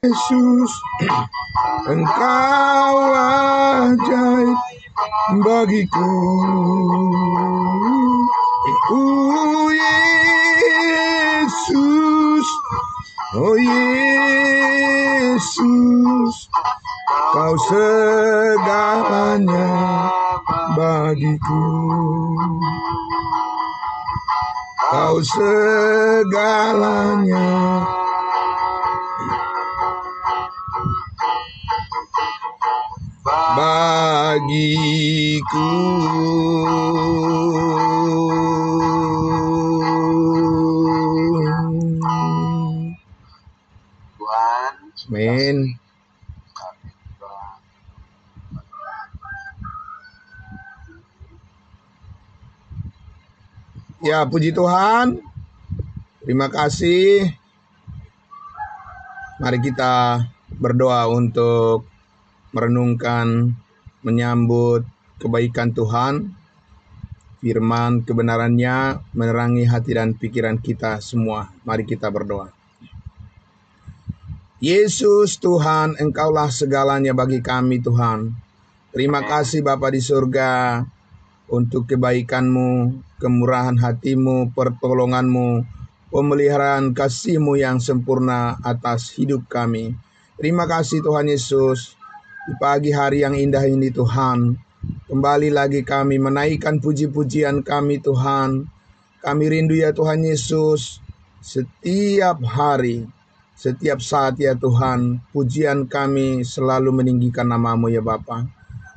Yesus, Engkau ajaib bagiku. Yesus, oh Yesus, Kau segalanya bagiku. Kau segalanya bagiku. Amin. Ya, puji Tuhan. Terima kasih. Mari kita berdoa untuk merenungkan, menyambut kebaikan Tuhan. Firman kebenarannya menerangi hati dan pikiran kita semua. Mari kita berdoa. Yesus Tuhan, Engkaulah segalanya bagi kami Tuhan. Terima kasih Bapa di surga untuk kebaikan-Mu, kemurahan hati-Mu, pertolongan-Mu, pemeliharaan kasih-Mu yang sempurna atas hidup kami. Terima kasih Tuhan Yesus, di pagi hari yang indah ini Tuhan, kembali lagi kami menaikkan puji-pujian kami Tuhan. Kami rindu ya Tuhan Yesus, setiap hari, setiap saat ya Tuhan, pujian kami selalu meninggikan nama-Mu ya Bapa.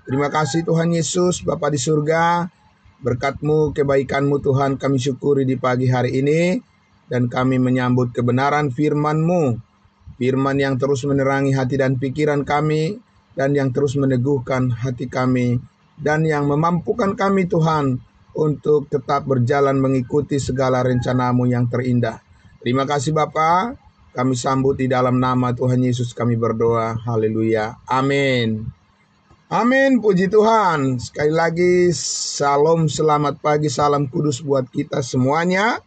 Terima kasih Tuhan Yesus, Bapa di surga, berkat-Mu, kebaikan-Mu Tuhan kami syukuri di pagi hari ini, dan kami menyambut kebenaran firman-Mu, firman yang terus menerangi hati dan pikiran kami, dan yang terus meneguhkan hati kami, dan yang memampukan kami Tuhan, untuk tetap berjalan mengikuti segala rencana-Mu yang terindah. Terima kasih Bapa, kami sambut di dalam nama Tuhan Yesus kami berdoa, haleluya, amin. Amin, puji Tuhan. Sekali lagi, salam, selamat pagi, salam kudus buat kita semuanya.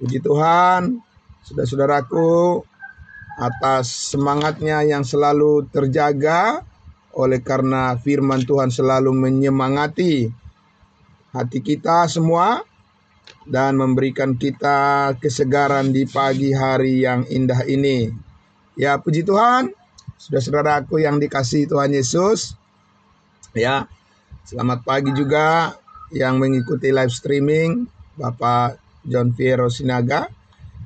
Puji Tuhan, saudara-saudaraku, atas semangatnya yang selalu terjaga, oleh karena firman Tuhan selalu menyemangati hati kita semua, dan memberikan kita kesegaran di pagi hari yang indah ini. Ya, puji Tuhan, saudara-saudaraku yang dikasihi Tuhan Yesus. Ya, selamat pagi juga yang mengikuti live streaming, Bapak John Fiero Sinaga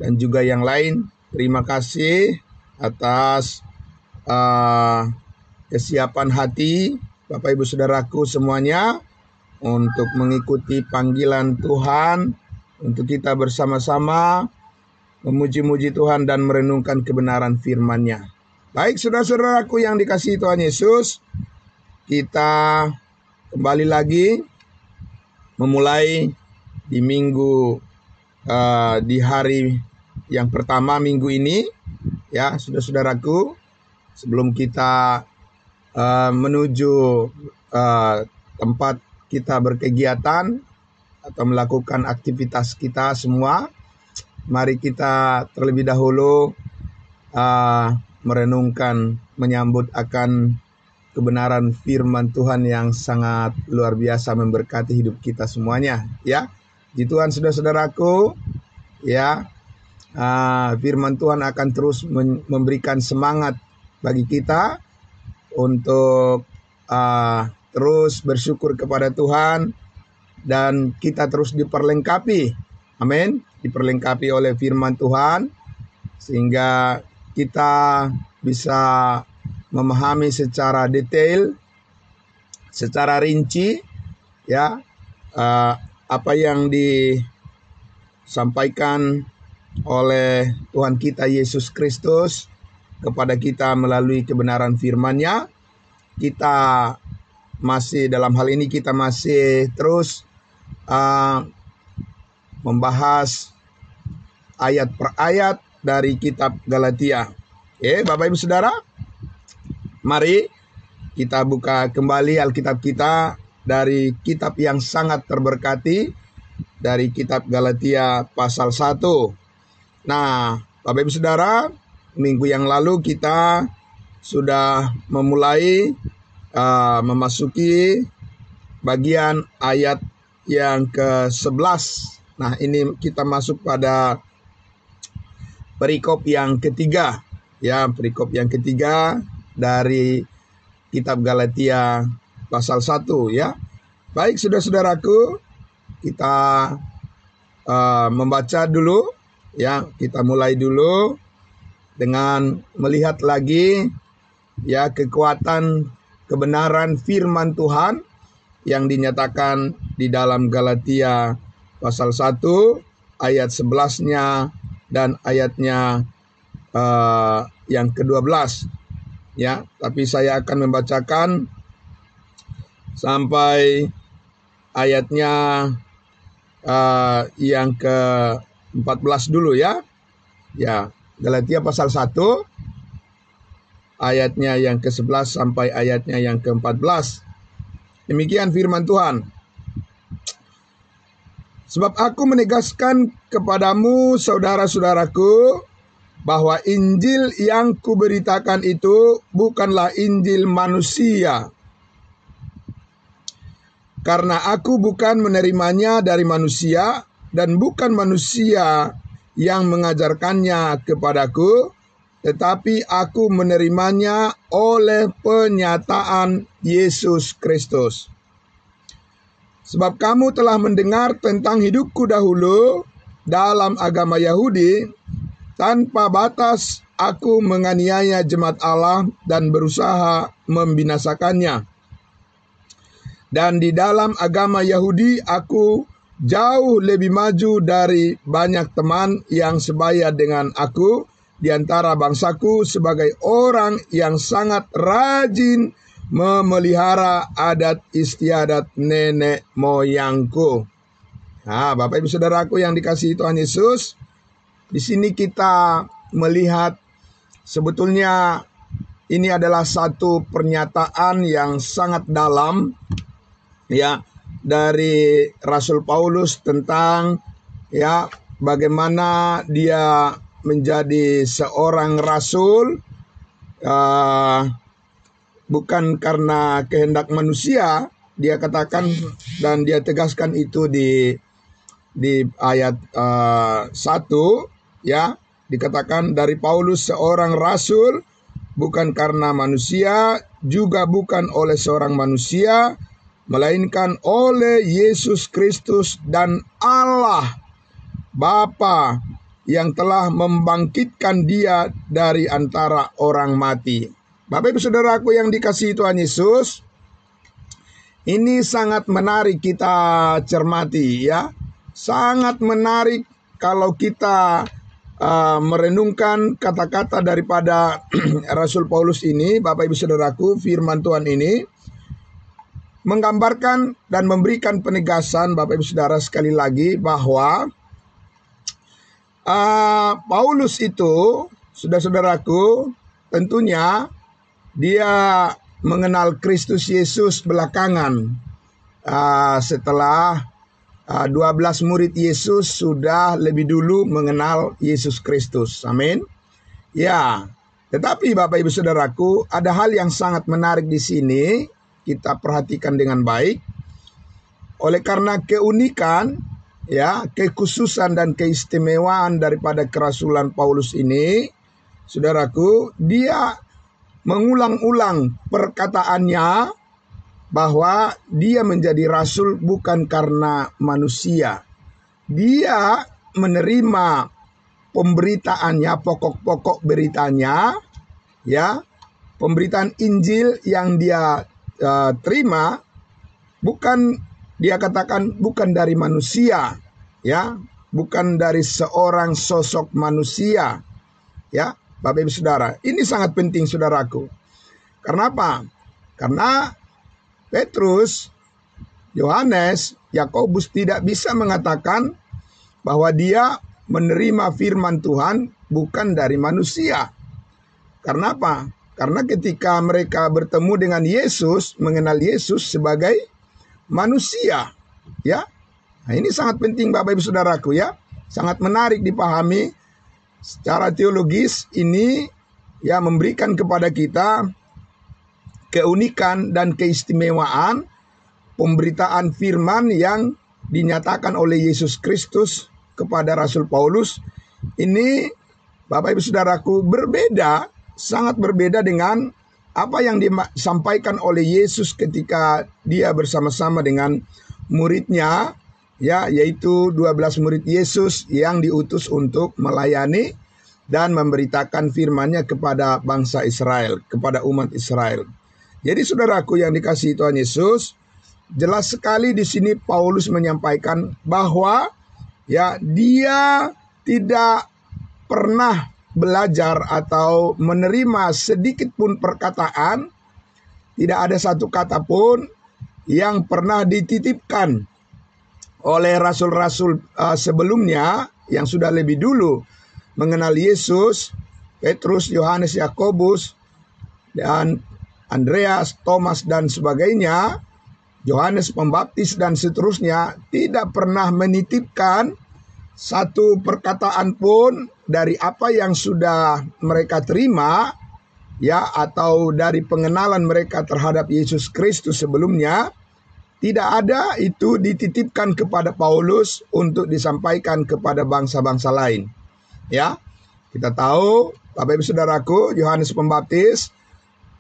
dan juga yang lain. Terima kasih atas kesiapan hati Bapak Ibu Saudaraku semuanya untuk mengikuti panggilan Tuhan, untuk kita bersama-sama memuji-muji Tuhan dan merenungkan kebenaran firman-Nya. Baik saudara-saudaraku yang dikasihi Tuhan Yesus, kita kembali lagi memulai di minggu di hari yang pertama minggu ini, ya saudara-saudaraku. Sebelum kita menuju tempat kita berkegiatan atau melakukan aktivitas kita semua, mari kita terlebih dahulu merenungkan, menyambut akan kebenaran firman Tuhan yang sangat luar biasa memberkati hidup kita semuanya, ya. Di Tuhan saudara-saudaraku, ya, firman Tuhan akan terus memberikan semangat bagi kita untuk terus bersyukur kepada Tuhan, dan kita terus diperlengkapi, amin, diperlengkapi oleh firman Tuhan, sehingga kita bisa memahami secara detail, secara rinci, ya, apa yang disampaikan oleh Tuhan kita Yesus Kristus kepada kita melalui kebenaran firman-Nya. Kita masih dalam hal ini kita masih terus membahas ayat per ayat dari kitab Galatia. Oke, Bapak Ibu Saudara, mari kita buka kembali Alkitab kita dari kitab yang sangat terberkati, dari kitab Galatia pasal 1. Nah, Bapak Ibu Saudara, minggu yang lalu kita sudah memulai memasuki bagian ayat yang ke-11. Nah, ini kita masuk pada perikop yang ketiga, ya, perikop yang ketiga dari kitab Galatia pasal 1, ya. Baik, saudara-saudaraku, kita membaca dulu, ya. Kita mulai dulu dengan melihat lagi, ya, kekuatan kebenaran firman Tuhan yang dinyatakan di dalam Galatia pasal 1 ayat 11-nya dan ayatnya yang ke-12, ya. Tapi saya akan membacakan sampai ayatnya yang ke-14 dulu, ya. Ya, Galatia pasal 1 ayatnya yang ke-11 sampai ayatnya yang ke-14. Demikian firman Tuhan. Sebab aku menegaskan kepadamu, saudara-saudaraku, bahwa Injil yang kuberitakan itu bukanlah Injil manusia. Karena aku bukan menerimanya dari manusia, dan bukan manusia yang mengajarkannya kepadaku, tetapi aku menerimanya oleh penyataan Yesus Kristus. Sebab kamu telah mendengar tentang hidupku dahulu dalam agama Yahudi, tanpa batas aku menganiaya jemaat Allah dan berusaha membinasakannya. Dan di dalam agama Yahudi aku jauh lebih maju dari banyak teman yang sebaya dengan aku di antara bangsaku sebagai orang yang sangat rajin memelihara adat istiadat nenek moyangku. Nah, Bapak Ibu Saudaraku yang dikasihi Tuhan Yesus, di sini kita melihat sebetulnya ini adalah satu pernyataan yang sangat dalam, ya, dari Rasul Paulus tentang, ya, bagaimana dia menjadi seorang rasul bukan karena kehendak manusia. Dia katakan dan dia tegaskan itu di ayat 1, ya, dikatakan dari Paulus seorang rasul bukan karena manusia, juga bukan oleh seorang manusia, melainkan oleh Yesus Kristus dan Allah Bapa yang telah membangkitkan dia dari antara orang mati. Bapak Ibu Saudaraku yang dikasihi Tuhan Yesus, ini sangat menarik kita cermati, ya. Sangat menarik kalau kita merenungkan kata-kata daripada Rasul Paulus ini. Bapak Ibu Saudaraku, firman Tuhan ini menggambarkan dan memberikan penegasan, Bapak Ibu Saudara, sekali lagi bahwa Paulus itu, saudara-saudaraku, tentunya dia mengenal Kristus Yesus belakangan. Setelah 12 murid Yesus sudah lebih dulu mengenal Yesus Kristus. Amin. Ya, tetapi Bapak Ibu Saudaraku, ada hal yang sangat menarik di sini. Kita perhatikan dengan baik. Oleh karena keunikan, ya, kekhususan dan keistimewaan daripada kerasulan Paulus ini, saudaraku, dia mengulang-ulang perkataannya bahwa dia menjadi rasul bukan karena manusia. Dia menerima pemberitaannya, pokok-pokok beritanya, ya, pemberitaan Injil yang dia terima, bukan, dia katakan, bukan dari manusia, ya, bukan dari seorang sosok manusia, ya, Bapak Ibu Saudara. Ini sangat penting, saudaraku. Karena apa? Karena Petrus, Yohanes, Yakobus tidak bisa mengatakan bahwa dia menerima firman Tuhan bukan dari manusia. Karena apa? Karena ketika mereka bertemu dengan Yesus, mengenal Yesus sebagai manusia, ya. Nah, ini sangat penting Bapak Ibu Saudaraku, ya. Sangat menarik dipahami secara teologis ini ya memberikan kepada kita keunikan dan keistimewaan pemberitaan firman yang dinyatakan oleh Yesus Kristus kepada Rasul Paulus. Ini Bapak Ibu Saudaraku berbeda, sangat berbeda dengan apa yang disampaikan oleh Yesus ketika dia bersama-sama dengan muridnya, ya, yaitu 12 murid Yesus yang diutus untuk melayani dan memberitakan firman-Nya kepada bangsa Israel, kepada umat Israel. Jadi saudaraku yang dikasihi Tuhan Yesus, jelas sekali di sini Paulus menyampaikan bahwa ya dia tidak pernah belajar atau menerima sedikit pun perkataan, tidak ada satu kata pun yang pernah dititipkan oleh rasul-rasul sebelumnya yang sudah lebih dulu mengenal Yesus, Petrus, Yohanes, Yakobus, dan Andreas, Thomas, dan sebagainya, Yohanes Pembaptis, dan seterusnya, tidak pernah menitipkan satu perkataan pun dari apa yang sudah mereka terima, ya, atau dari pengenalan mereka terhadap Yesus Kristus sebelumnya. Tidak ada itu dititipkan kepada Paulus untuk disampaikan kepada bangsa-bangsa lain. Ya, kita tahu Bapak Ibu Saudaraku, Yohanes Pembaptis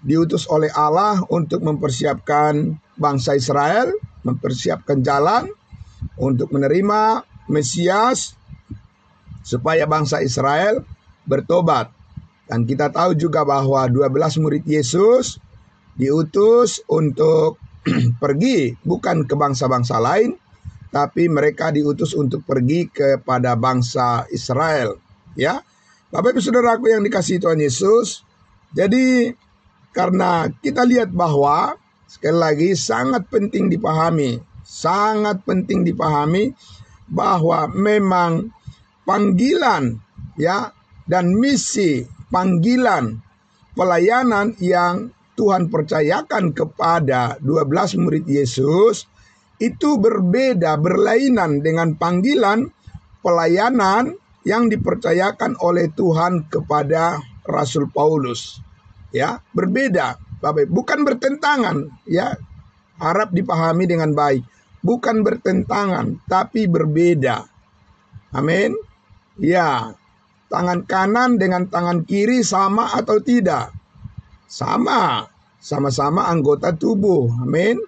diutus oleh Allah untuk mempersiapkan bangsa Israel, mempersiapkan jalan untuk menerima Mesias supaya bangsa Israel bertobat. Dan kita tahu juga bahwa 12 murid Yesus diutus untuk pergi bukan ke bangsa-bangsa lain, tapi mereka diutus untuk pergi kepada bangsa Israel. Ya, Bapak Ibu Saudaraku yang dikasihi Tuhan Yesus, jadi karena kita lihat bahwa sekali lagi sangat penting dipahami bahwa memang panggilan ya dan misi panggilan pelayanan yang Tuhan percayakan kepada 12 murid Yesus itu berbeda, berlainan dengan panggilan pelayanan yang dipercayakan oleh Tuhan kepada Rasul Paulus. Ya, berbeda, Bapak, bukan bertentangan, ya. Harap dipahami dengan baik. Bukan bertentangan, tapi berbeda. Amin. Ya, tangan kanan dengan tangan kiri sama atau tidak? Sama, sama-sama anggota tubuh. Amin.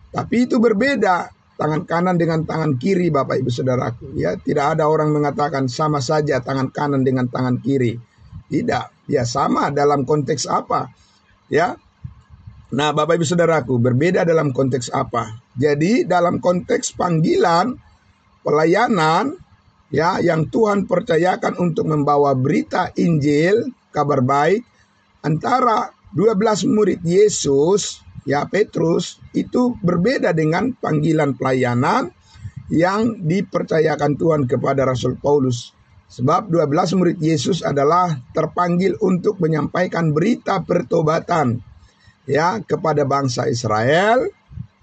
Tapi itu berbeda, tangan kanan dengan tangan kiri, Bapak Ibu Saudaraku. Ya, tidak ada orang mengatakan sama saja tangan kanan dengan tangan kiri. Tidak, ya sama dalam konteks apa? Ya. Nah, Bapak Ibu Saudaraku, berbeda dalam konteks apa? Jadi dalam konteks panggilan pelayanan ya yang Tuhan percayakan untuk membawa berita Injil, kabar baik, antara 12 murid Yesus, ya Petrus, itu berbeda dengan panggilan pelayanan yang dipercayakan Tuhan kepada Rasul Paulus. Sebab 12 murid Yesus adalah terpanggil untuk menyampaikan berita pertobatan ya kepada bangsa Israel,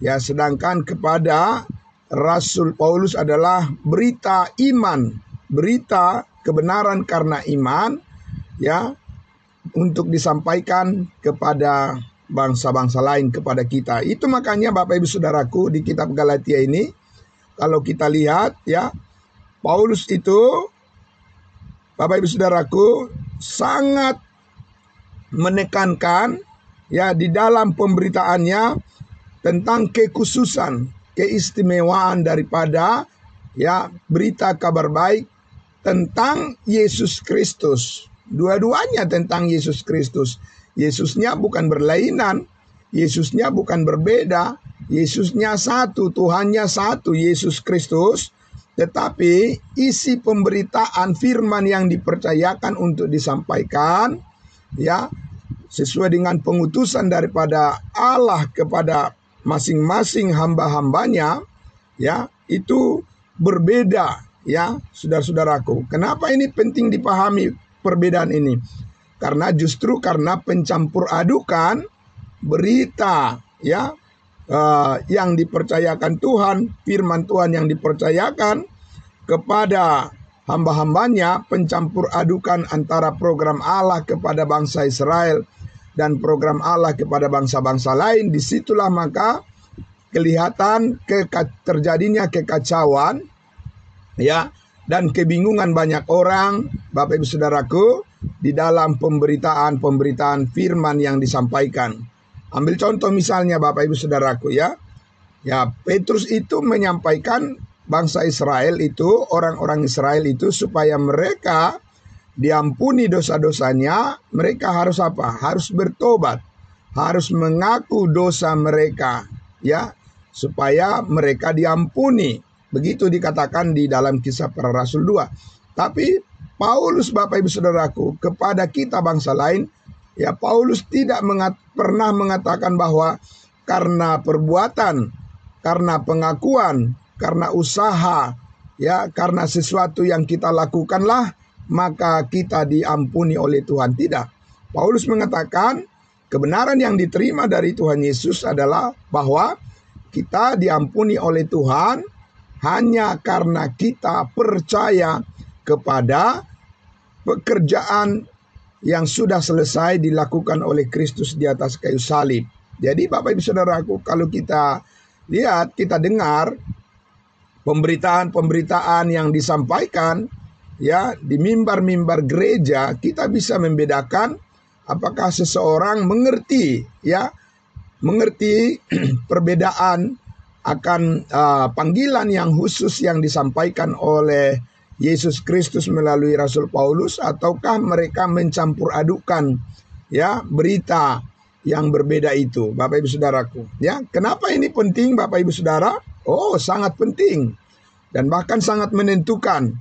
ya, sedangkan kepada Rasul Paulus adalah berita iman, berita kebenaran karena iman, ya, untuk disampaikan kepada bangsa-bangsa lain, kepada kita. Itu makanya Bapak Ibu Saudaraku di kitab Galatia ini, kalau kita lihat ya, Paulus itu, Bapak Ibu Saudaraku, sangat menekankan ya di dalam pemberitaannya tentang kekhususan, keistimewaan daripada ya berita kabar baik tentang Yesus Kristus. Dua-duanya tentang Yesus Kristus. Yesusnya bukan berlainan, Yesusnya bukan berbeda, Yesusnya satu, Tuhannya satu, Yesus Kristus. Tetapi isi pemberitaan firman yang dipercayakan untuk disampaikan ya sesuai dengan pengutusan daripada Allah kepada masing-masing hamba-hambanya, ya, itu berbeda, ya, saudara-saudaraku. Kenapa ini penting dipahami perbedaan ini? Karena justru karena pencampur adukan berita, ya, yang dipercayakan Tuhan, firman Tuhan yang dipercayakan kepada hamba-hambanya pencampur adukan antara program Allah kepada bangsa Israel dan program Allah kepada bangsa-bangsa lain. Disitulah maka kelihatan terjadinya kekacauan, ya, dan kebingungan banyak orang, Bapak Ibu Saudaraku, di dalam pemberitaan firman yang disampaikan. Ambil contoh misalnya Bapak Ibu Saudaraku, ya. Ya, Petrus itu menyampaikan bangsa Israel itu, orang-orang Israel itu, supaya mereka diampuni dosa-dosanya. Mereka harus apa? Harus bertobat, harus mengaku dosa mereka, ya, supaya mereka diampuni. Begitu dikatakan di dalam Kisah Para Rasul 2. Tapi Paulus, Bapak Ibu Saudaraku, kepada kita bangsa lain, ya, Paulus tidak pernah mengatakan bahwa karena perbuatan, karena pengakuan, karena usaha, ya, karena sesuatu yang kita lakukanlah maka kita diampuni oleh Tuhan. Tidak. Paulus mengatakan kebenaran yang diterima dari Tuhan Yesus adalah bahwa kita diampuni oleh Tuhan hanya karena kita percaya kepada pekerjaan yang sudah selesai dilakukan oleh Kristus di atas kayu salib. Jadi Bapak Ibu Saudaraku, kalau kita lihat, kita dengar pemberitaan-pemberitaan yang disampaikan, ya, di mimbar-mimbar gereja, kita bisa membedakan apakah seseorang mengerti, ya, mengerti perbedaan akan panggilan yang khusus yang disampaikan oleh Yesus Kristus melalui Rasul Paulus, ataukah mereka mencampur adukan, ya, berita yang berbeda itu, Bapak Ibu Saudaraku. Ya, kenapa ini penting, Bapak Ibu Saudara? Oh, sangat penting dan bahkan sangat menentukan.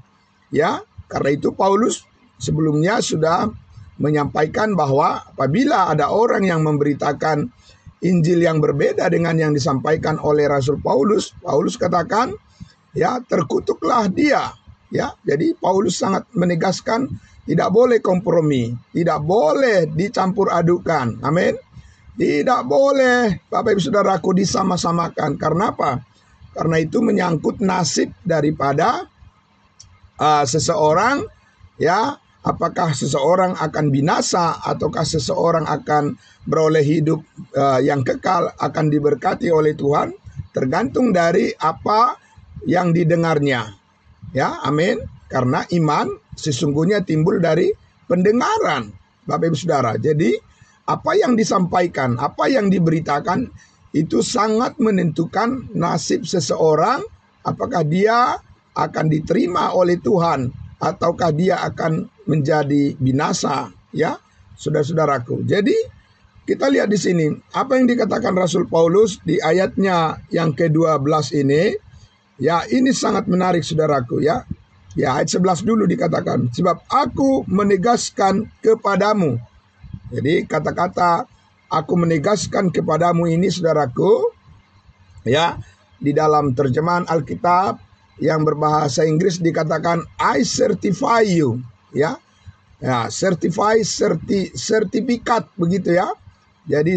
Ya, karena itu Paulus sebelumnya sudah menyampaikan bahwa apabila ada orang yang memberitakan Injil yang berbeda dengan yang disampaikan oleh Rasul Paulus, Paulus katakan, ya, terkutuklah dia. Ya, jadi Paulus sangat menegaskan tidak boleh kompromi, tidak boleh dicampur adukan. Amin. Tidak boleh, Bapak Ibu Saudaraku, disama-samakan. Karena apa? Karena itu menyangkut nasib daripada seseorang, ya. Apakah seseorang akan binasa ataukah seseorang akan beroleh hidup yang kekal, akan diberkati oleh Tuhan, tergantung dari apa yang didengarnya. Ya, amin. Karena iman sesungguhnya timbul dari pendengaran, Bapak Ibu Saudara. Jadi apa yang disampaikan, apa yang diberitakan itu sangat menentukan nasib seseorang, apakah dia akan diterima oleh Tuhan ataukah dia akan menjadi binasa, ya, saudara-saudaraku. Jadi kita lihat di sini apa yang dikatakan Rasul Paulus di ayatnya yang ke-12 ini. Ya, ini sangat menarik, saudaraku, ya. Ya, ayat 11 dulu dikatakan, sebab aku menegaskan kepadamu. Jadi kata-kata aku menegaskan kepadamu ini, saudaraku, ya, di dalam terjemahan Alkitab yang berbahasa Inggris dikatakan I certify you, ya. Ya, certify, sertifikat begitu, ya. Jadi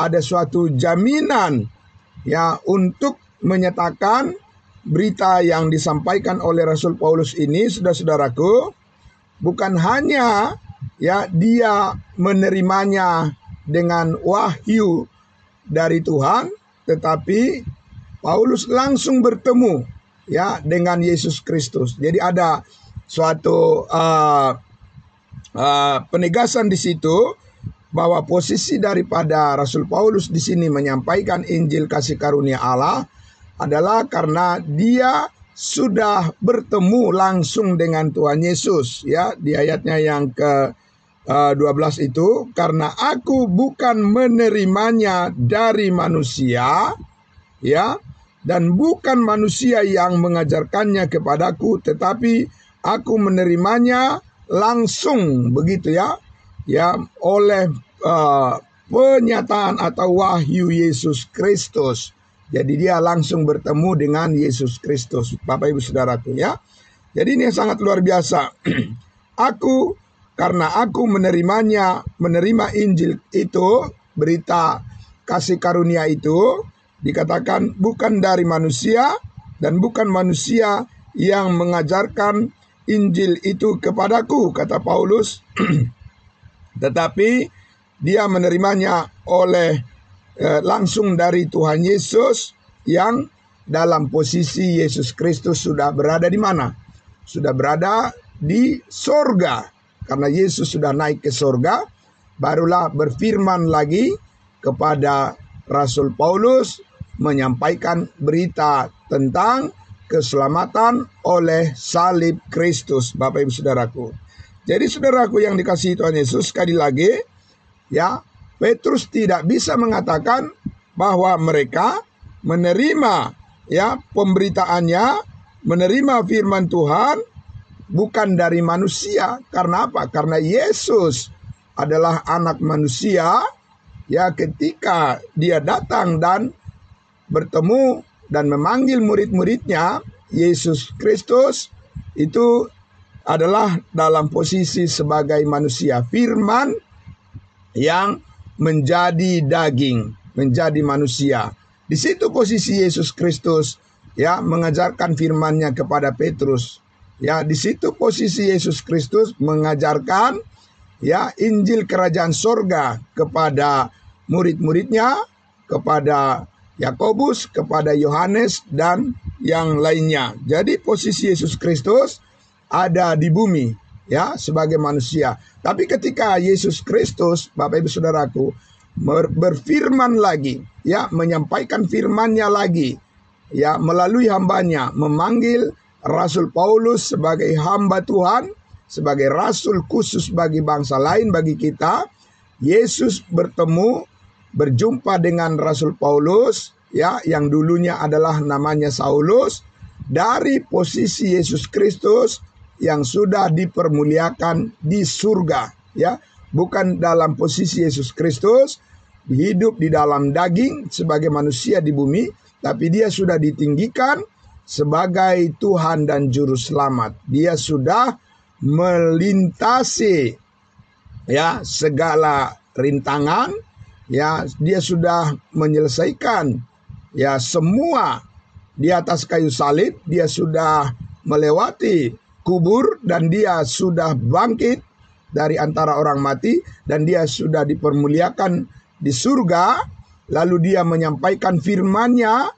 ada suatu jaminan, ya, untuk menyatakan berita yang disampaikan oleh Rasul Paulus ini, saudara-saudaraku, bukan hanya, ya, dia menerimanya dengan wahyu dari Tuhan, tetapi Paulus langsung bertemu, ya, dengan Yesus Kristus. Jadi ada suatu penegasan di situ bahwa posisi daripada Rasul Paulus di sini menyampaikan Injil kasih karunia Allah adalah karena dia sudah bertemu langsung dengan Tuhan Yesus, ya, di ayatnya yang ke-12 itu, karena aku bukan menerimanya dari manusia, ya, dan bukan manusia yang mengajarkannya kepadaku, tetapi aku menerimanya langsung, begitu, ya, ya, oleh penyataan atau wahyu Yesus Kristus. Jadi dia langsung bertemu dengan Yesus Kristus, Bapak Ibu Saudaraku, ya. Jadi ini sangat luar biasa. Karena aku menerima Injil itu, berita kasih karunia itu, dikatakan bukan dari manusia dan bukan manusia yang mengajarkan Injil itu kepadaku, kata Paulus, tetapi dia menerimanya langsung dari Tuhan Yesus, yang dalam posisi Yesus Kristus sudah berada di mana? Sudah berada di sorga. Karena Yesus sudah naik ke sorga, barulah berfirman lagi kepada Rasul Paulus, menyampaikan berita tentang keselamatan oleh salib Kristus, Bapak Ibu Saudaraku. Jadi saudaraku yang dikasihi Tuhan Yesus, sekali lagi ya, Petrus tidak bisa mengatakan bahwa mereka menerima ya pemberitaannya, menerima firman Tuhan bukan dari manusia. Karena apa? Karena Yesus adalah anak manusia. Ya, ketika dia datang dan bertemu dan memanggil murid-muridnya, Yesus Kristus itu adalah dalam posisi sebagai manusia. Firman yang menjadi daging, menjadi manusia. Di situ posisi Yesus Kristus ya mengajarkan firman-Nya kepada Petrus. Ya, di situ posisi Yesus Kristus mengajarkan ya Injil Kerajaan Sorga kepada murid-muridnya, kepada Yakobus, kepada Yohanes, dan yang lainnya. Jadi posisi Yesus Kristus ada di bumi ya sebagai manusia. Tapi ketika Yesus Kristus, Bapak Ibu Saudaraku, berfirman lagi ya, menyampaikan firman-Nya lagi ya melalui hambanya, memanggil Rasul Paulus sebagai hamba Tuhan, sebagai rasul khusus bagi bangsa lain, bagi kita. Yesus berjumpa dengan Rasul Paulus ya, yang dulunya adalah namanya Saulus, dari posisi Yesus Kristus yang sudah dipermuliakan di surga ya, bukan dalam posisi Yesus Kristus hidup di dalam daging sebagai manusia di bumi, tapi dia sudah ditinggikan sebagai Tuhan dan Juru Selamat. Dia sudah melintasi ya segala rintangan, ya dia sudah menyelesaikan ya semua di atas kayu salib. Dia sudah melewati kubur dan dia sudah bangkit dari antara orang mati, dan dia sudah dipermuliakan di surga. Lalu dia menyampaikan firman-Nya,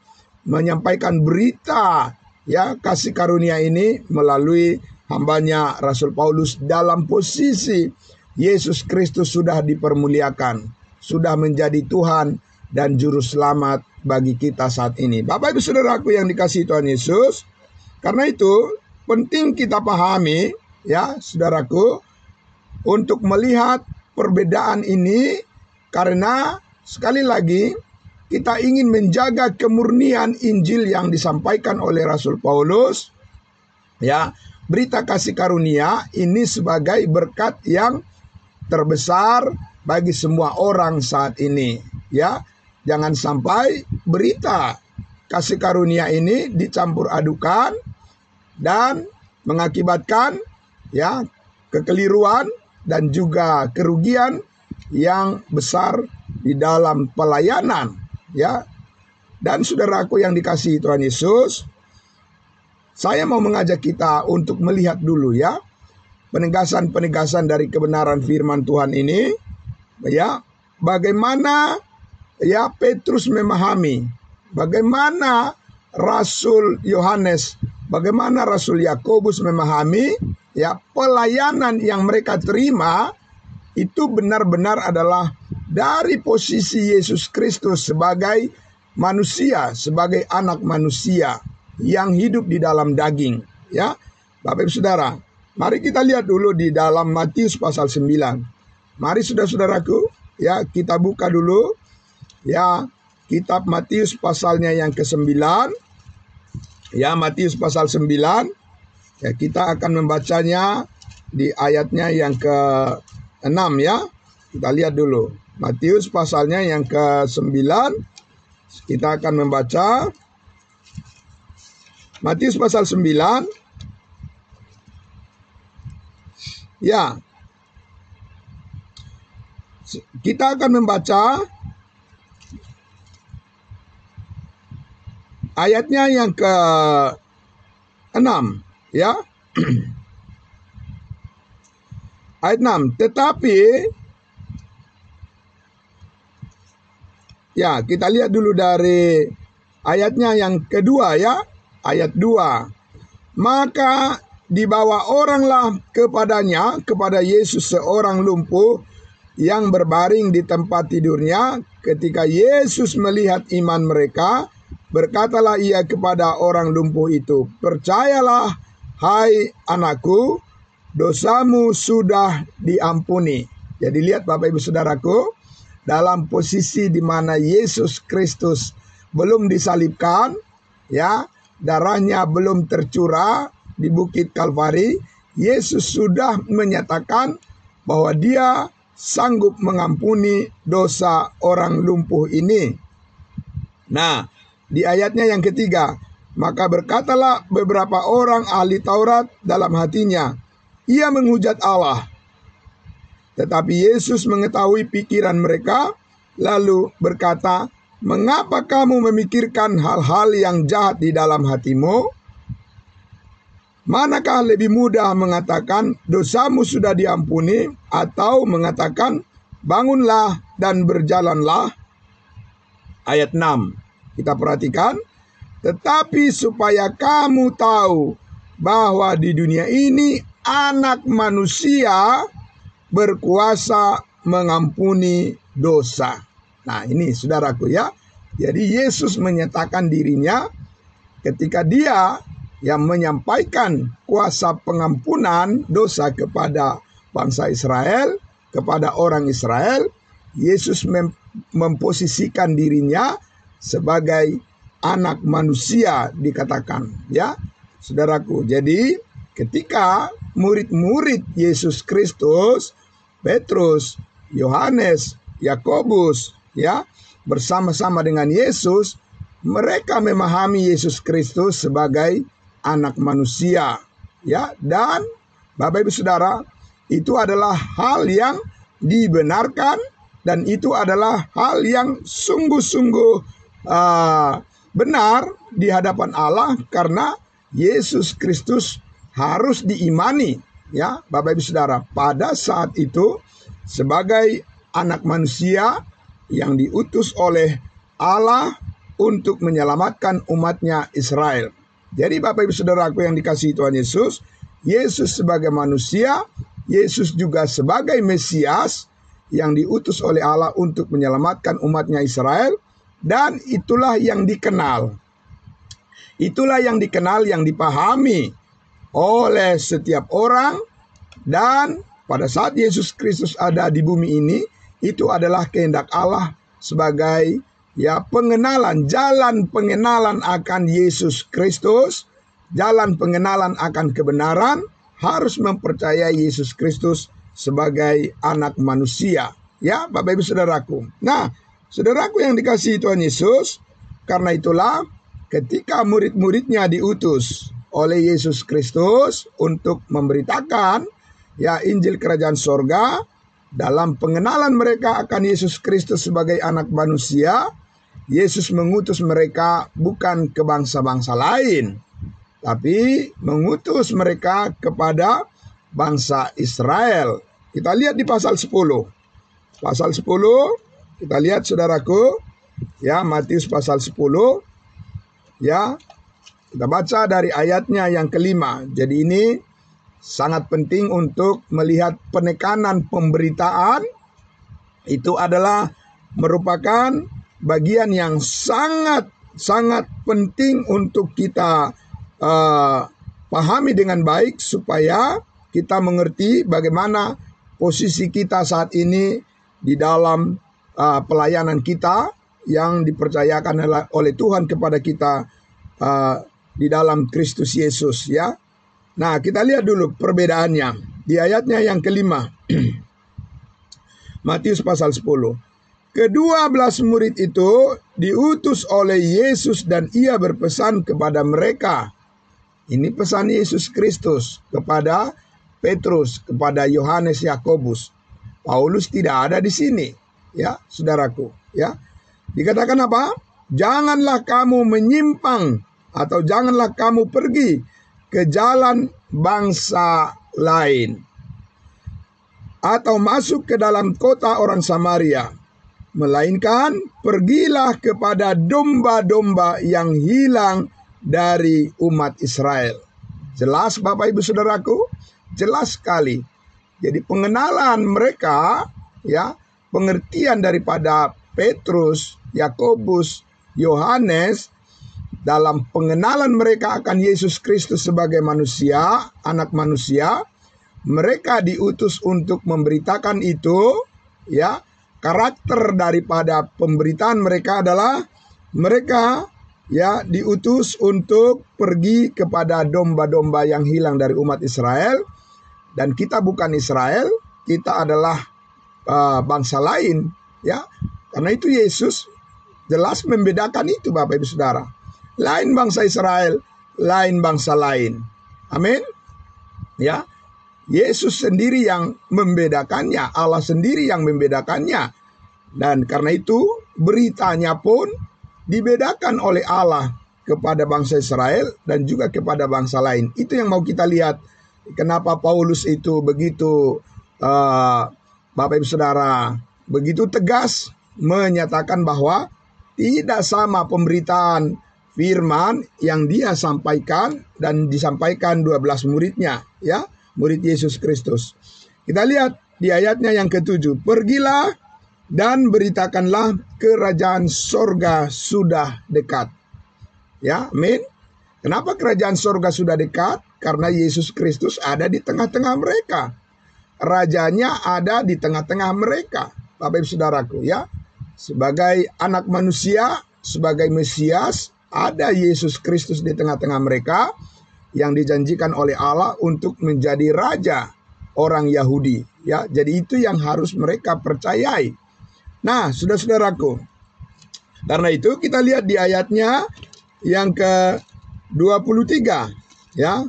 menyampaikan berita ya kasih karunia ini melalui hambanya Rasul Paulus dalam posisi Yesus Kristus sudah dipermuliakan, sudah menjadi Tuhan dan Juru Selamat bagi kita saat ini. Bapak Ibu Saudaraku yang dikasihi Tuhan Yesus, karena itu penting kita pahami ya saudaraku untuk melihat perbedaan ini, karena sekali lagi kita ingin menjaga kemurnian Injil yang disampaikan oleh Rasul Paulus. Ya, berita kasih karunia ini sebagai berkat yang terbesar bagi semua orang saat ini. Ya, jangan sampai berita kasih karunia ini dicampur adukan dan mengakibatkan ya kekeliruan dan juga kerugian yang besar di dalam pelayanan. Ya, dan saudaraku yang dikasihi Tuhan Yesus, saya mau mengajak kita untuk melihat dulu ya penegasan-penegasan dari kebenaran firman Tuhan ini. Ya, bagaimana ya Petrus memahami, bagaimana Rasul Yohanes, bagaimana Rasul Yakobus memahami ya pelayanan yang mereka terima itu benar-benar adalah dari posisi Yesus Kristus sebagai manusia, sebagai anak manusia yang hidup di dalam daging. Ya, Bapak Ibu Saudara, mari kita lihat dulu di dalam Matius pasal 9. Mari saudara-saudaraku, ya kita buka dulu ya kitab Matius pasalnya yang ke-9. Ya, Matius pasal 9. Ya, kita akan membacanya di ayatnya yang ke-6 ya. Kita lihat dulu. Matius pasalnya yang ke-9. Kita akan membaca Matius pasal 9. Ya. Kita akan membaca ayatnya yang ke-6 ya. Ayat 6. Tetapi, ya kita lihat dulu dari ayatnya yang kedua ya. Ayat 2. Maka dibawa oranglah kepadanya, kepada Yesus, seorang lumpuh yang berbaring di tempat tidurnya. Ketika Yesus melihat iman mereka, berkatalah ia kepada orang lumpuh itu, percayalah, hai anakku, dosamu sudah diampuni. Jadi lihat Bapak Ibu Saudaraku, dalam posisi di mana Yesus Kristus belum disalibkan, ya, darahnya belum tercurah di Bukit Kalvari, Yesus sudah menyatakan bahwa dia sanggup mengampuni dosa orang lumpuh ini. Nah, di ayatnya yang ketiga, maka berkatalah beberapa orang ahli Taurat dalam hatinya, ia menghujat Allah. Tetapi Yesus mengetahui pikiran mereka, lalu berkata, mengapa kamu memikirkan hal-hal yang jahat di dalam hatimu? Manakah lebih mudah mengatakan dosamu sudah diampuni, atau mengatakan bangunlah dan berjalanlah? Ayat 6. Kita perhatikan. Tetapi supaya kamu tahu bahwa di dunia ini Anak Manusia berkuasa mengampuni dosa. Nah, ini saudaraku ya. Jadi Yesus menyatakan dirinya ketika dia yang menyampaikan kuasa pengampunan dosa kepada bangsa Israel, kepada orang Israel. Yesus memposisikan dirinya sebagai anak manusia, dikatakan ya saudaraku. Jadi ketika murid-murid Yesus Kristus, Petrus, Yohanes, Yakobus ya bersama-sama dengan Yesus, mereka memahami Yesus Kristus sebagai anak manusia ya. Dan Bapak Ibu Saudara, itu adalah hal yang dibenarkan, dan itu adalah hal yang sungguh-sungguh benar di hadapan Allah, karena Yesus Kristus harus diimani ya Bapak Ibu Saudara pada saat itu sebagai anak manusia yang diutus oleh Allah untuk menyelamatkan umatnya Israel. Jadi Bapak Ibu Saudaraku yang dikasihi Tuhan Yesus, Yesus sebagai manusia, Yesus juga sebagai Mesias yang diutus oleh Allah untuk menyelamatkan umatnya Israel. Dan itulah yang dikenal. Itulah yang dikenal, yang dipahami oleh setiap orang. Dan pada saat Yesus Kristus ada di bumi ini, itu adalah kehendak Allah sebagai ya pengenalan, jalan pengenalan akan Yesus Kristus, jalan pengenalan akan kebenaran, harus mempercayai Yesus Kristus sebagai anak manusia. Ya, Bapak Ibu Saudaraku. Nah, saudaraku yang dikasihi Tuhan Yesus, karena itulah ketika murid-muridnya diutus oleh Yesus Kristus untuk memberitakan ya Injil Kerajaan Sorga, dalam pengenalan mereka akan Yesus Kristus sebagai anak manusia, Yesus mengutus mereka bukan ke bangsa-bangsa lain, tapi mengutus mereka kepada bangsa Israel. Kita lihat di pasal 10. Pasal 10, kita lihat saudaraku, ya Matius pasal 10, ya kita baca dari ayatnya yang kelima. Jadi ini sangat penting untuk melihat penekanan pemberitaan. Itu adalah merupakan bagian yang sangat penting untuk kita pahami dengan baik, supaya kita mengerti bagaimana posisi kita saat ini di dalam pelayanan kita yang dipercayakan oleh Tuhan kepada kita di dalam Kristus Yesus ya. Nah, kita lihat dulu perbedaannya di ayatnya yang kelima. Matius pasal 10. Ke-12 murid itu diutus oleh Yesus dan ia berpesan kepada mereka. Ini pesan Yesus Kristus kepada Petrus, kepada Yohanes, Yakobus. Paulus tidak ada di sini, ya, saudaraku, ya. Dikatakan apa? Janganlah kamu menyimpang atau janganlah kamu pergi ke jalan bangsa lain. atau masuk ke dalam kota orang Samaria, melainkan pergilah kepada domba-domba yang hilang dari umat Israel. Jelas Bapak Ibu Saudaraku? Jelas sekali. Jadi pengenalan mereka, ya, pengertian daripada Petrus, Yakobus, Yohanes dalam pengenalan mereka akan Yesus Kristus sebagai manusia, anak manusia, mereka diutus untuk memberitakan itu, ya. Karakter daripada pemberitaan mereka adalah mereka, ya, diutus untuk pergi kepada domba-domba yang hilang dari umat Israel. Dan kita bukan Israel, kita adalah bangsa lain, ya. Karena itu Yesus jelas membedakan itu, Bapak Ibu Saudara. Lain bangsa Israel, lain bangsa lain. Amin. Ya. Yesus sendiri yang membedakannya, Allah sendiri yang membedakannya. Dan karena itu beritanya pun dibedakan oleh Allah kepada bangsa Israel dan juga kepada bangsa lain. Itu yang mau kita lihat. Kenapa Paulus itu begitu, Bapak Ibu Saudara, begitu tegas menyatakan bahwa tidak sama pemberitaan firman yang dia sampaikan dan disampaikan 12 muridnya, ya, murid Yesus Kristus. Kita lihat di ayatnya yang ke-7. Pergilah dan beritakanlah kerajaan sorga sudah dekat. Ya, amin. Kenapa kerajaan sorga sudah dekat? Karena Yesus Kristus ada di tengah-tengah mereka. Rajanya ada di tengah-tengah mereka. Bapak Ibu Saudaraku, ya. Sebagai anak manusia, sebagai Mesias, ada Yesus Kristus di tengah-tengah mereka yang dijanjikan oleh Allah untuk menjadi raja orang Yahudi, ya. Jadi itu yang harus mereka percayai. Nah, saudara-saudaraku, karena itu kita lihat di ayatnya yang ke-23, ya.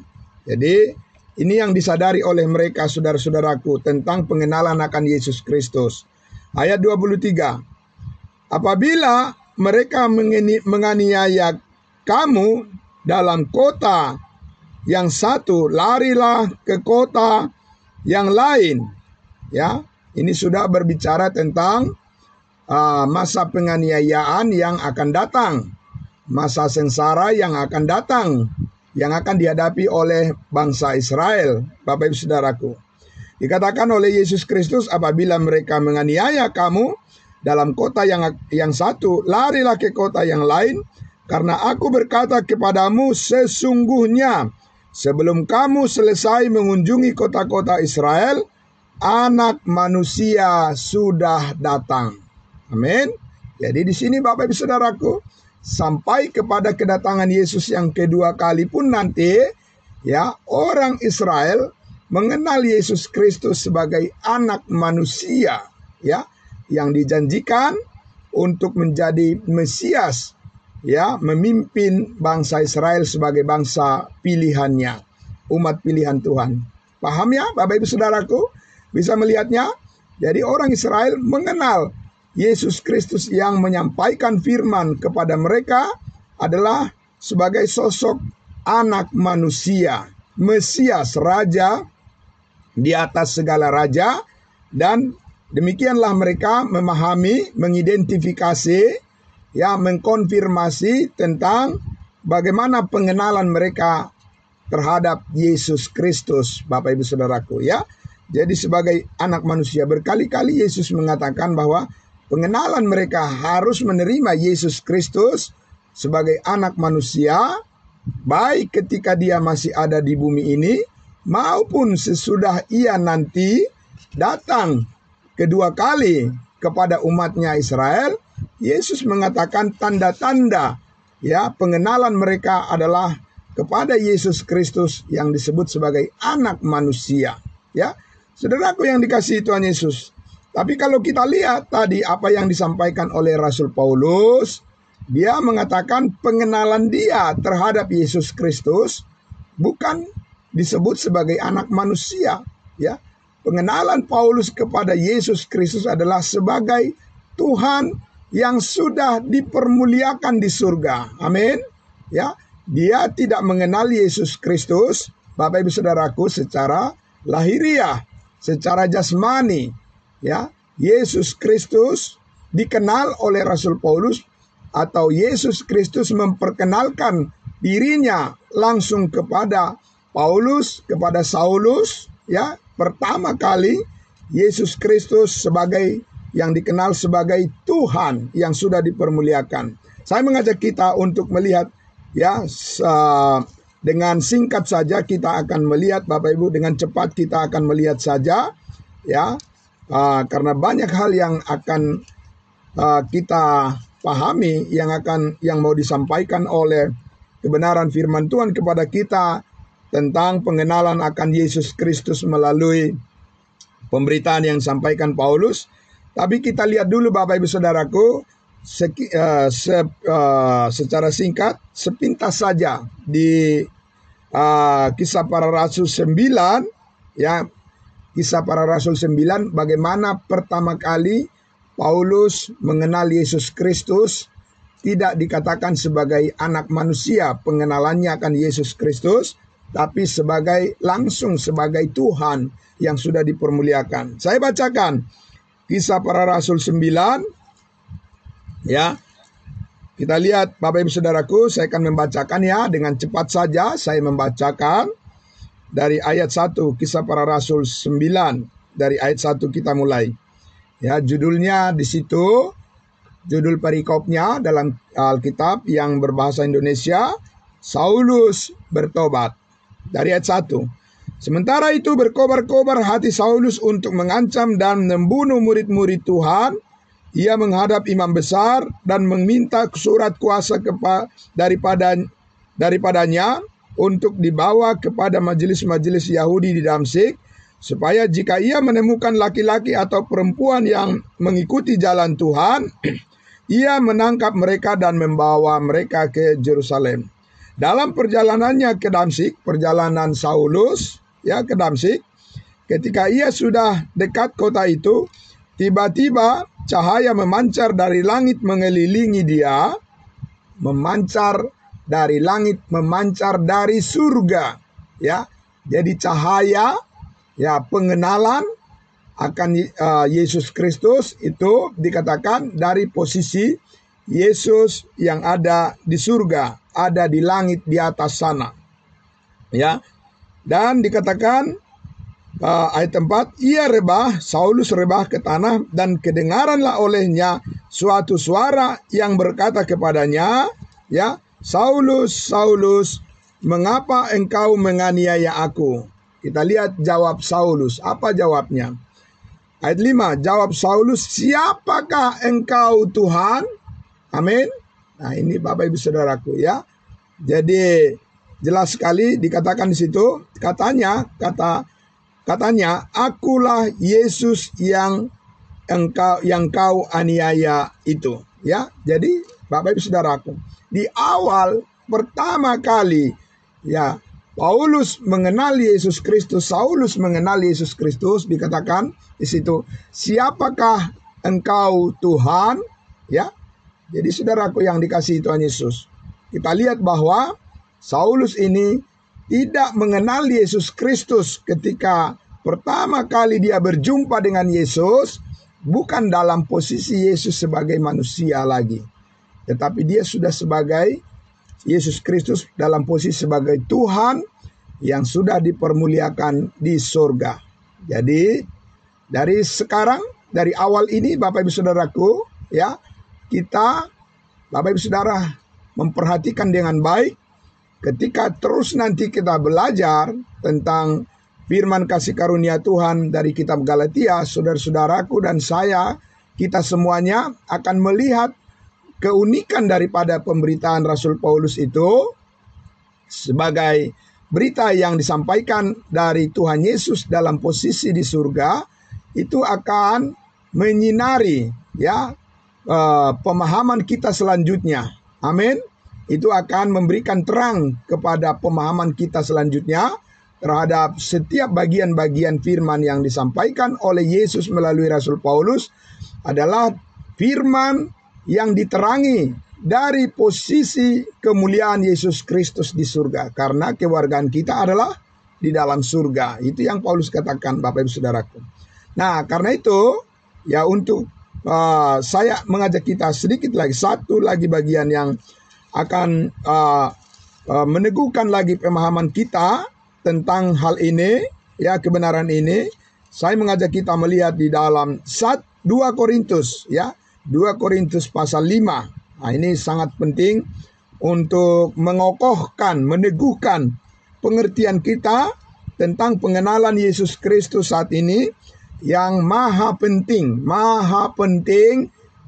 Jadi ini yang disadari oleh mereka, saudara-saudaraku, tentang pengenalan akan Yesus Kristus. Ayat 23. Apabila mereka menganiaya kamu dalam kota yang satu, larilah ke kota yang lain. Ya, ini sudah berbicara tentang masa penganiayaan yang akan datang, masa sengsara yang akan datang, yang akan dihadapi oleh bangsa Israel. Bapak Ibu Saudaraku, dikatakan oleh Yesus Kristus, apabila mereka menganiaya kamu dalam kota yang satu, larilah ke kota yang lain, karena aku berkata kepadamu, sesungguhnya sebelum kamu selesai mengunjungi kota-kota Israel, Anak Manusia sudah datang. Amin. Jadi di sini Bapak Ibu Saudaraku, sampai kepada kedatangan Yesus yang kedua kali pun nanti, ya, orang Israel mengenal Yesus Kristus sebagai Anak Manusia, ya, yang dijanjikan untuk menjadi Mesias, ya, memimpin bangsa Israel sebagai bangsa pilihannya, umat pilihan Tuhan. Paham ya Bapak Ibu Saudaraku? Bisa melihatnya? Jadi orang Israel mengenal Yesus Kristus yang menyampaikan firman kepada mereka adalah sebagai sosok Anak Manusia, Mesias, Raja di atas segala raja. Dan demikianlah mereka memahami, mengidentifikasi, ya, mengkonfirmasi tentang bagaimana pengenalan mereka terhadap Yesus Kristus, Bapak Ibu Saudaraku, ya. Jadi sebagai anak manusia, berkali-kali Yesus mengatakan bahwa pengenalan mereka harus menerima Yesus Kristus sebagai anak manusia, baik ketika dia masih ada di bumi ini, maupun sesudah ia nanti datang kedua kali kepada umatnya Israel. Yesus mengatakan tanda-tanda, ya, pengenalan mereka adalah kepada Yesus Kristus yang disebut sebagai anak manusia, ya. Saudaraku yang dikasihi Tuhan Yesus. Tapi kalau kita lihat tadi apa yang disampaikan oleh Rasul Paulus, dia mengatakan pengenalan dia terhadap Yesus Kristus bukan disebut sebagai anak manusia, ya. Pengenalan Paulus kepada Yesus Kristus adalah sebagai Tuhan yang sudah dipermuliakan di surga. Amin. Ya, dia tidak mengenal Yesus Kristus, Bapak Ibu Saudaraku, secara lahiriah. secara jasmani, ya, Yesus Kristus dikenal oleh Rasul Paulus, atau Yesus Kristus memperkenalkan dirinya langsung kepada Paulus, kepada Saulus, ya. Pertama kali Yesus Kristus sebagai yang dikenal sebagai Tuhan yang sudah dipermuliakan. Saya mengajak kita untuk melihat, ya, dengan singkat saja kita akan melihat, Bapak Ibu, dengan cepat kita akan melihat saja, ya, karena banyak hal yang akan kita pahami, yang mau disampaikan oleh kebenaran firman Tuhan kepada kita tentang pengenalan akan Yesus Kristus melalui pemberitaan yang disampaikan Paulus. Tapi kita lihat dulu, Bapak Ibu Saudaraku, secara singkat, sepintas saja di Kisah Para Rasul 9, ya, Kisah Para Rasul 9, bagaimana pertama kali Paulus mengenal Yesus Kristus. Tidak dikatakan sebagai anak manusia pengenalannya akan Yesus Kristus, tapi langsung sebagai Tuhan yang sudah dipermuliakan. Saya bacakan Kisah Para Rasul 9, ya. Kita lihat, Bapak Ibu Saudaraku, saya akan membacakan, ya, dengan cepat saja. Saya membacakan dari ayat 1, Kisah Para Rasul 9, dari ayat 1 kita mulai. Ya, judulnya di situ, judul perikopnya dalam Alkitab yang berbahasa Indonesia, Saulus bertobat. Dari ayat 1. Sementara itu berkobar-kobar hati Saulus untuk mengancam dan membunuh murid-murid Tuhan. Ia menghadap imam besar dan meminta surat kuasa daripadanya untuk dibawa kepada majelis-majelis Yahudi di Damsyik, supaya jika ia menemukan laki-laki atau perempuan yang mengikuti jalan Tuhan, ia menangkap mereka dan membawa mereka ke Yerusalem. Dalam perjalanannya ke Damsyik, perjalanan Saulus, ya, ke Damsyik, ketika ia sudah dekat kota itu, tiba-tiba cahaya memancar dari langit mengelilingi dia, memancar dari langit, memancar dari surga, ya. Jadi cahaya, ya, pengenalan akan Yesus Kristus itu dikatakan dari posisi Yesus yang ada di surga, ada di langit di atas sana, ya. Dan dikatakan ayat 4, ia rebah, Saulus rebah ke tanah, dan kedengaranlah olehnya suatu suara yang berkata kepadanya, ya, Saulus, Saulus, mengapa engkau menganiaya aku? Kita lihat jawab Saulus. Apa jawabnya? Ayat 5, jawab Saulus, siapakah engkau Tuhan? Amin. Nah, ini Bapak Ibu Saudaraku, ya. Jadi jelas sekali dikatakan di situ, katanya, akulah Yesus yang kau aniaya itu, ya. Jadi Bapak Ibu Saudaraku, di awal pertama kali, ya, Paulus mengenal Yesus Kristus, Saulus mengenal Yesus Kristus, dikatakan di situ, siapakah engkau Tuhan? Ya. Jadi saudaraku yang dikasihi Tuhan Yesus, kita lihat bahwa Saulus ini tidak mengenal Yesus Kristus ketika pertama kali dia berjumpa dengan Yesus, bukan dalam posisi Yesus sebagai manusia lagi, tetapi dia sudah sebagai Yesus Kristus dalam posisi sebagai Tuhan yang sudah dipermuliakan di surga. Jadi dari sekarang, dari awal ini Bapak Ibu Saudaraku, ya, kita Bapak Ibu Saudara memperhatikan dengan baik ketika terus nanti kita belajar tentang firman kasih karunia Tuhan dari kitab Galatia, saudara-saudaraku dan saya, kita semuanya akan melihat keunikan daripada pemberitaan Rasul Paulus itu sebagai berita yang disampaikan dari Tuhan Yesus dalam posisi di surga, itu akan menyinari, ya, pemahaman kita selanjutnya. Amin. Itu akan memberikan terang kepada pemahaman kita selanjutnya terhadap setiap bagian-bagian firman yang disampaikan oleh Yesus melalui Rasul Paulus adalah firman yang diterangi dari posisi kemuliaan Yesus Kristus di surga. Karena kewargaan kita adalah di dalam surga. Itu yang Paulus katakan, Bapak Ibu Saudaraku. Nah, karena itu ya untuk saya mengajak kita sedikit lagi, satu lagi bagian yang akan meneguhkan lagi pemahaman kita tentang hal ini, ya, kebenaran ini. Saya mengajak kita melihat di dalam 2 Korintus, ya, 2 Korintus pasal 5. Nah, ini sangat penting untuk mengokohkan, meneguhkan pengertian kita tentang pengenalan Yesus Kristus saat ini yang maha penting,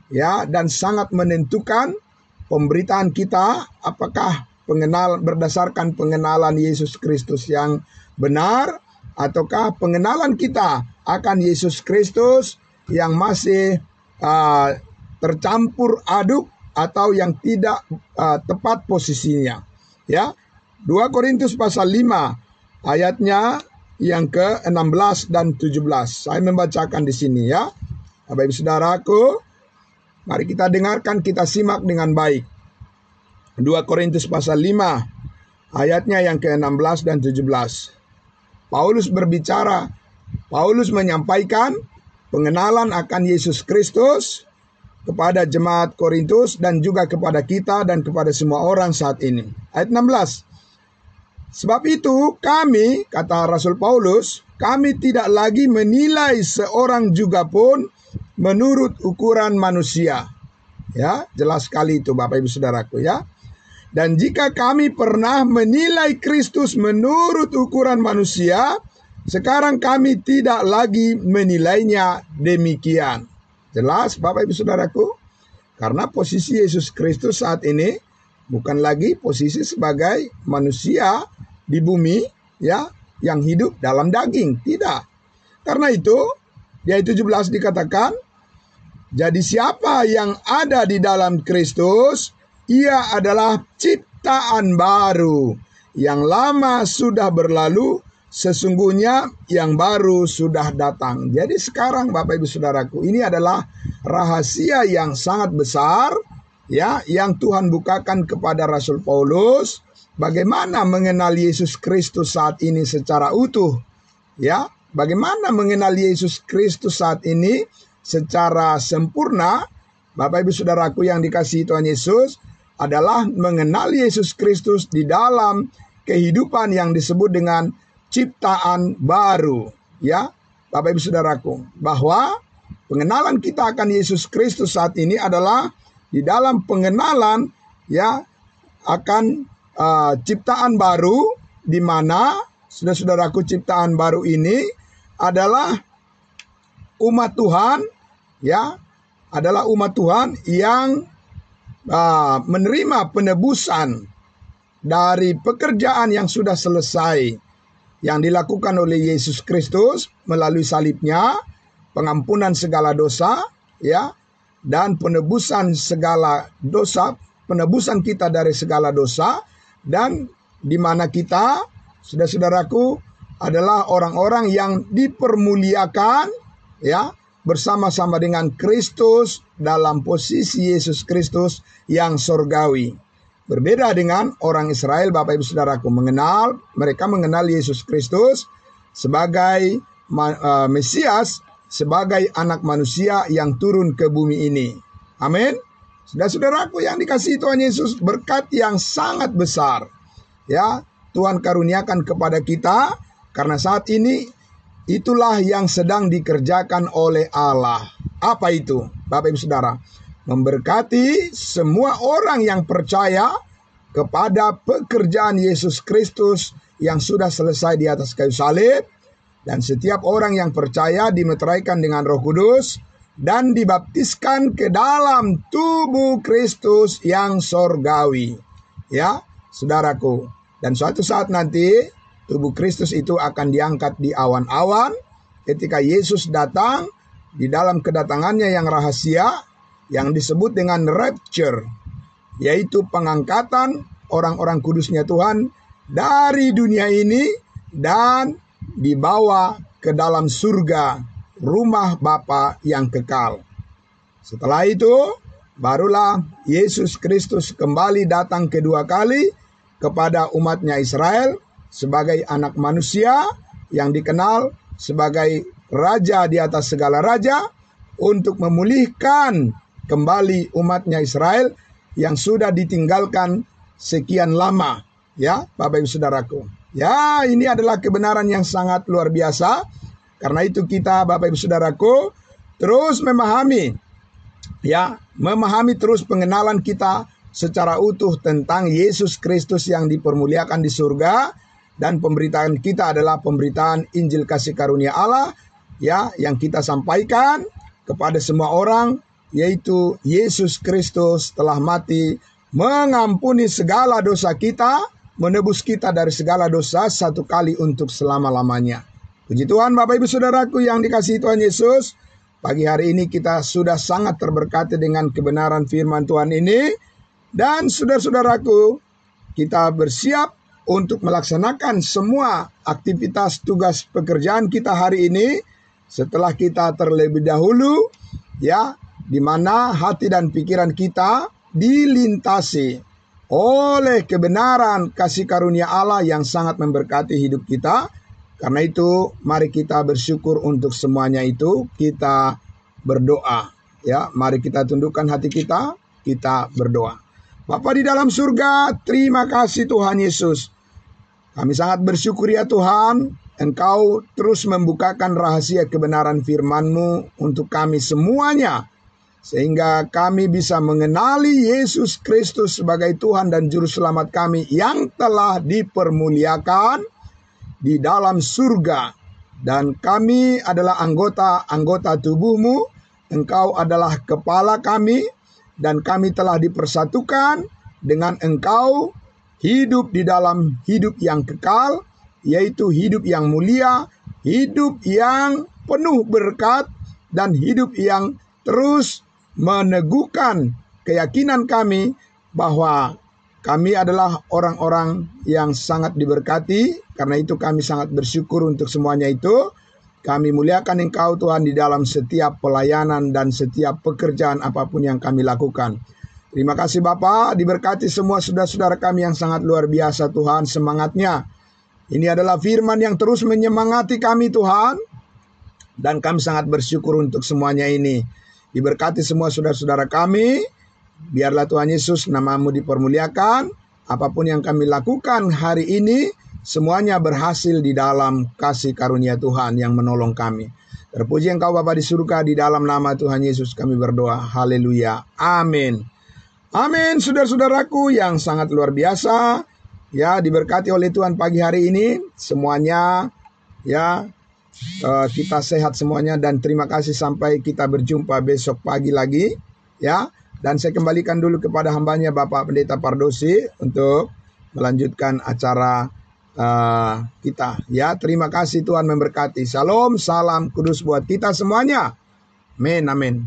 ya, dan sangat menentukan pemberitaan kita apakah berdasarkan pengenalan Yesus Kristus yang benar ataukah pengenalan kita akan Yesus Kristus yang masih tercampur aduk atau yang tidak tepat posisinya. Ya, 2 Korintus pasal 5 ayatnya yang ke-16 dan 17. Saya membacakan di sini, ya. Bapak Ibu Saudaraku, mari kita dengarkan, kita simak dengan baik. 2 Korintus pasal 5 ayatnya yang ke-16 dan 17. Paulus berbicara, Paulus menyampaikan pengenalan akan Yesus Kristus kepada jemaat Korintus dan juga kepada kita dan kepada semua orang saat ini. Ayat 16. Sebab itu kami, kata Rasul Paulus, kami tidak lagi menilai seorang juga pun menurut ukuran manusia. Ya, jelas sekali itu Bapak Ibu Saudaraku, ya. Dan jika kami pernah menilai Kristus menurut ukuran manusia, sekarang kami tidak lagi menilainya demikian. Jelas Bapak Ibu Saudaraku? Karena posisi Yesus Kristus saat ini bukan lagi posisi sebagai manusia di bumi, ya, yang hidup dalam daging. Tidak. Karena itu, di ayat 17 dikatakan, jadi siapa yang ada di dalam Kristus, ia adalah ciptaan baru. Yang lama sudah berlalu, sesungguhnya yang baru sudah datang. Jadi sekarang Bapak Ibu Saudaraku, ini adalah rahasia yang sangat besar, ya, yang Tuhan bukakan kepada Rasul Paulus. Bagaimana mengenal Yesus Kristus saat ini secara utuh, ya? Bagaimana mengenal Yesus Kristus saat ini secara sempurna? Bapak Ibu Saudaraku yang dikasihi Tuhan Yesus, adalah mengenal Yesus Kristus di dalam kehidupan yang disebut dengan ciptaan baru, ya, Bapak Ibu Saudaraku, bahwa pengenalan kita akan Yesus Kristus saat ini adalah di dalam pengenalan, ya, akan ciptaan baru, di mana saudara-saudaraku ciptaan baru ini adalah umat Tuhan, ya, adalah umat Tuhan yang menerima penebusan dari pekerjaan yang sudah selesai yang dilakukan oleh Yesus Kristus melalui salibnya, pengampunan segala dosa, ya, dan penebusan segala dosa, penebusan kita dari segala dosa. Dan di mana kita, saudara-saudaraku, adalah orang-orang yang dipermuliakan, ya, bersama-sama dengan Kristus dalam posisi Yesus Kristus yang surgawi. Berbeda dengan orang Israel, Bapak Ibu Saudaraku, mereka mengenal Yesus Kristus sebagai Mesias, sebagai anak manusia yang turun ke bumi ini. Amin. Saudara-saudaraku yang dikasihi Tuhan Yesus, berkat yang sangat besar, ya, Tuhan karuniakan kepada kita, karena saat ini itulah yang sedang dikerjakan oleh Allah. Apa itu, Bapak Ibu Saudara? Memberkati semua orang yang percaya kepada pekerjaan Yesus Kristus yang sudah selesai di atas kayu salib, dan setiap orang yang percaya dimeteraikan dengan Roh Kudus dan dibaptiskan ke dalam tubuh Kristus yang sorgawi. Ya, saudaraku. Dan suatu saat nanti tubuh Kristus itu akan diangkat di awan-awan ketika Yesus datang di dalam kedatangannya yang rahasia yang disebut dengan rapture, yaitu pengangkatan orang-orang kudusnya Tuhan dari dunia ini dan dibawa ke dalam surga, rumah Bapa yang kekal. Setelah itu, barulah Yesus Kristus kembali datang kedua kali kepada umatnya Israel sebagai anak manusia yang dikenal sebagai raja di atas segala raja, untuk memulihkan kembali umatnya Israel yang sudah ditinggalkan sekian lama. Ya, Bapak Ibu Saudaraku. Ya, ini adalah kebenaran yang sangat luar biasa. Karena itu kita, Bapak Ibu Saudaraku, terus memahami terus pengenalan kita secara utuh tentang Yesus Kristus yang dipermuliakan di surga, dan pemberitaan kita adalah pemberitaan Injil kasih karunia Allah yang kita sampaikan kepada semua orang, yaitu Yesus Kristus telah mati mengampuni segala dosa kita, menebus kita dari segala dosa satu kali untuk selama-lamanya. Puji Tuhan, Bapak Ibu Saudaraku yang dikasihi Tuhan Yesus. Pagi hari ini kita sudah sangat terberkati dengan kebenaran firman Tuhan ini. Dan saudara-saudaraku, kita bersiap untuk melaksanakan semua aktivitas tugas pekerjaan kita hari ini. Setelah kita terlebih dahulu, di mana hati dan pikiran kita dilintasi oleh kebenaran kasih karunia Allah yang sangat memberkati hidup kita. Karena itu, mari kita bersyukur untuk semuanya itu. Kita berdoa. Mari kita tundukkan hati kita berdoa. Bapa di dalam surga, terima kasih Tuhan Yesus. Kami sangat bersyukur ya Tuhan, Engkau terus membukakan rahasia kebenaran firman-Mu untuk kami semuanya, sehingga kami bisa mengenali Yesus Kristus sebagai Tuhan dan Juru Selamat kami yang telah dipermuliakan di dalam surga. Dan kami adalah anggota tubuh-Mu, Engkau adalah kepala kami, dan kami telah dipersatukan dengan Engkau, hidup di dalam hidup yang kekal, yaitu hidup yang mulia, hidup yang penuh berkat, dan hidup yang terus meneguhkan keyakinan kami bahwa kami adalah orang-orang yang sangat diberkati. Karena itu kami sangat bersyukur untuk semuanya itu. Kami muliakan Engkau Tuhan di dalam setiap pelayanan dan setiap pekerjaan apapun yang kami lakukan. Terima kasih Bapa, diberkati semua saudara-saudara kami yang sangat luar biasa Tuhan semangatnya. Ini adalah firman yang terus menyemangati kami Tuhan. Dan kami sangat bersyukur untuk semuanya ini. Diberkati semua saudara-saudara kami. Biarlah Tuhan Yesus nama-Mu dipermuliakan. Apapun yang kami lakukan hari ini, semuanya berhasil di dalam kasih karunia Tuhan yang menolong kami. Terpuji Engkau Bapa di surga, di dalam nama Tuhan Yesus kami berdoa. Haleluya. Amin. Amin, saudara-saudaraku yang sangat luar biasa. Diberkati oleh Tuhan pagi hari ini. Semuanya, kita sehat semuanya. Dan terima kasih sampai kita berjumpa besok pagi lagi. Dan saya kembalikan dulu kepada hambanya Bapak Pendeta Pardosi untuk melanjutkan acara kita. Terima kasih, Tuhan memberkati. Shalom, salam kudus buat kita semuanya. Amin, amin.